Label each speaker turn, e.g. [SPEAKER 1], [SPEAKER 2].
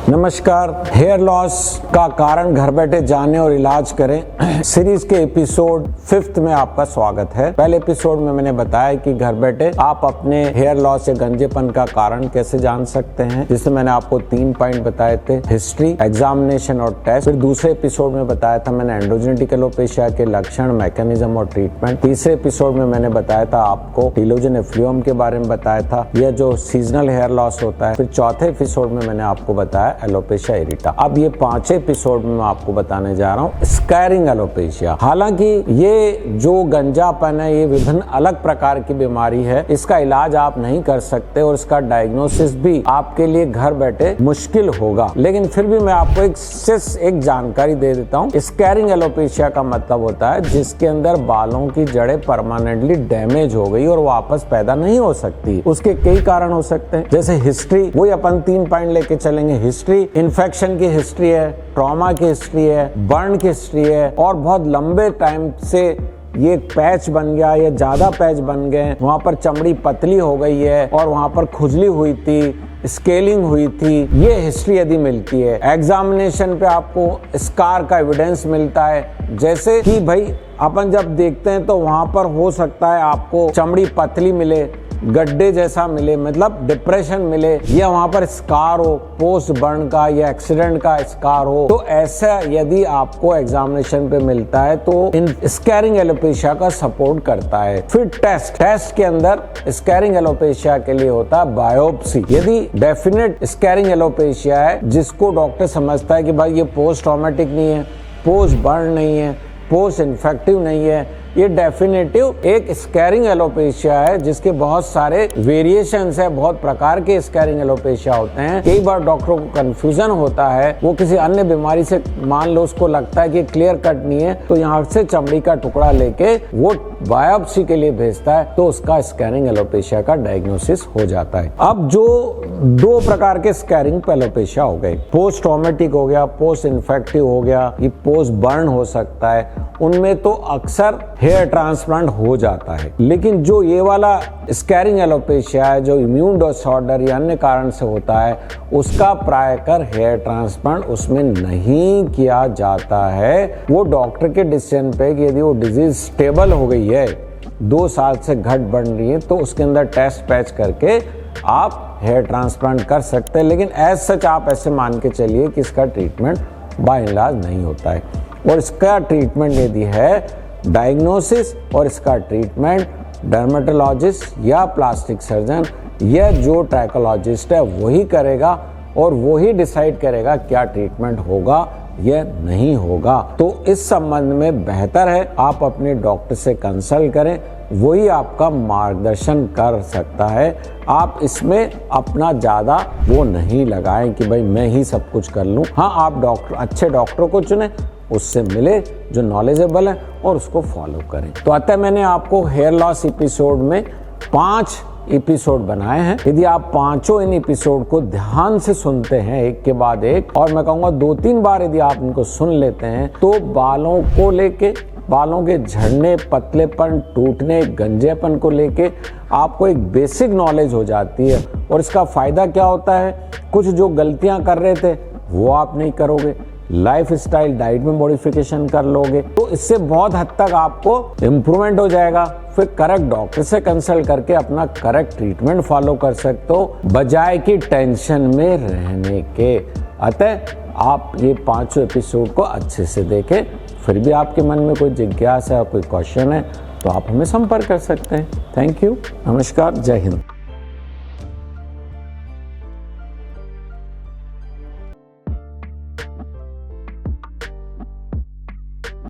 [SPEAKER 1] नमस्कार। Hair loss का कारण घर बैठे जाने और इलाज करें सीरीज के एपिसोड 5th में आपका स्वागत है। पहले एपिसोड में मैंने बताया कि घर बैठे आप अपने हेयर लॉस या गंजेपन का कारण कैसे जान सकते हैं, जिसमें मैंने आपको 3 पॉइंट बताए थे, हिस्ट्री, एग्जामिनेशन और टेस्ट। फिर दूसरे एपिसोड में बताया था मैंने एंडोजेनेटिक एलोपेशिया के लक्षण, मैकेनिज्म और ट्रीटमेंट। तीसरे एपिसोड में मैंने बताया था आपको टीलोजन एफ्लुएम के बारे में बताया था, यह जो सीजनल हेयर लॉस होता है। फिर चौथे एपिसोड में मैंने आपको बताया एलोपेशिया एरिटा। अब ये 5 एपिसोड में मैं आपको बताने जा रहा हूँ स्कैरिंग एलोपेशिया। हालांकि ये जो गंजापन है ये विभिन्न अलग प्रकार की बीमारी है, इसका इलाज आप नहीं कर सकते और इसका डायग्नोसिस भी आपके लिए घर बैठे मुश्किल होगा। लेकिन फिर भी मैं आपको एक जानकारी दे देता हूँ। स्कैरिंग एलोपेशिया का मतलब होता है जिसके अंदर बालों की जड़ें परमानेंटली डैमेज हो गई और वापस पैदा नहीं हो सकती। उसके कई कारण हो सकते हैं, जैसे हिस्ट्री, वही अपन 3 पॉइंट लेके चलेंगे। हिस्ट्री, इन्फेक्शन की हिस्ट्री है, ट्रॉमा की हिस्ट्री है, बर्न की हिस्ट्री है और बहुत लंबे टाइम से ये पैच बन गया या ज्यादा पैच बन गए, वहां पर चमड़ी पतली हो गई है और वहां पर खुजली हुई थी, स्केलिंग हुई थी, ये हिस्ट्री यदि मिलती है। एग्जामिनेशन पे आपको स्कार का एविडेंस मिलता है, जैसे कि भाई अपन जब देखते हैं तो वहां पर हो सकता है आपको चमड़ी पतली मिले, गड्ढे जैसा मिले, मतलब डिप्रेशन मिले, या वहां पर स्कार हो, पोस्ट बर्न का या एक्सीडेंट का स्कार हो। तो ऐसा यदि आपको एग्जामिनेशन पे मिलता है तो इन स्कैरिंग एलोपेशिया का सपोर्ट करता है। फिर टेस्ट के अंदर स्कैरिंग एलोपेशिया के लिए होता है बायोप्सी। यदि डेफिनेट स्कैरिंग एलोपेशिया है जिसको डॉक्टर समझता है कि भाई ये पोस्ट ट्रॉमेटिक नहीं है, पोस्ट बर्न नहीं है, पोस्ट इन्फेक्टिव नहीं है, ये डेफिनेटिव एक स्कैरिंग एलोपेशिया है जिसके बहुत सारे वेरिएशंस है, बहुत प्रकार के स्कैरिंग एलोपेशिया होते हैं। कई बार डॉक्टरों को कंफ्यूजन होता है, वो किसी अन्य बीमारी से मान लो उसको लगता है कि क्लियर कट नहीं है तो यहाँ से चमड़ी का टुकड़ा लेके वो बायोप्सी के लिए भेजता है, तो उसका स्कैरिंग एलोपेशिया का डायग्नोसिस हो जाता है। अब जो 2 प्रकार के स्कैरिंग एलोपेशिया हो गए, पोस्ट ट्रॉमेटिक हो गया, पोस्ट इन्फेक्टिव हो गया, ये पोस्ट बर्न हो सकता है, उनमें तो अक्सर हेयर ट्रांसप्लांट हो जाता है। लेकिन जो ये वाला स्कैरिंग एलोपेशिया है जो इम्यून डिसऑर्डर या अन्य कारण से होता है, उसका प्रायकर हेयर ट्रांसप्लांट उसमें नहीं किया जाता है। वो डॉक्टर के डिसीजन पे कि यदि वो डिजीज स्टेबल हो गई है, 2 साल से घट बढ़ रही है, तो उसके अंदर टेस्ट पैच करके आप हेयर ट्रांसप्लांट कर सकते हैं। लेकिन एज सच आप ऐसे मान के चलिए कि इसका ट्रीटमेंट बाय इलाज नहीं होता है। और इसका ट्रीटमेंट यदि है डायग्नोसिस, और इसका ट्रीटमेंट डर्मेटोलॉजिस्ट या प्लास्टिक सर्जन या जो ट्रैकोलॉजिस्ट है वही करेगा और वही डिसाइड करेगा क्या ट्रीटमेंट होगा या नहीं होगा। तो इस संबंध में बेहतर है आप अपने डॉक्टर से कंसल्ट करें, वही आपका मार्गदर्शन कर सकता है। आप इसमें अपना ज्यादा वो नहीं लगाएं कि भाई मैं ही सब कुछ कर लूं। हाँ, आप अच्छे डॉक्टर को चुने, उससे मिले जो नॉलेजेबल है और उसको फॉलो करें। तो अतः मैंने आपको हेयर लॉस एपिसोड में 5 एपिसोड बनाए हैं। यदि आप 5 इन एपिसोड को ध्यान से सुनते हैं एक के बाद एक, और मैं कहूँगा 2-3 बार यदि आप इनको सुन लेते हैं, तो बालों को लेके, बालों के झड़ने, पतलेपन, टूटने, गंजेपन को लेके आपको एक बेसिक नॉलेज हो जाती है। और इसका फायदा क्या होता है, कुछ जो गलतियां कर रहे थे वो आप नहीं करोगे, लाइफ स्टाइल, डाइट में मॉडिफिकेशन कर लोगे, तो इससे बहुत हद तक आपको इम्प्रूवमेंट हो जाएगा। फिर करेक्ट डॉक्टर से कंसल्ट करके अपना करेक्ट ट्रीटमेंट फॉलो कर सकते हो, बजाय कि टेंशन में रहने के। अतः आप ये 5 एपिसोड को अच्छे से देखें। फिर भी आपके मन में कोई जिज्ञासा है, कोई क्वेश्चन है, तो आप हमें संपर्क कर सकते हैं। थैंक यू, नमस्कार, जय हिंद।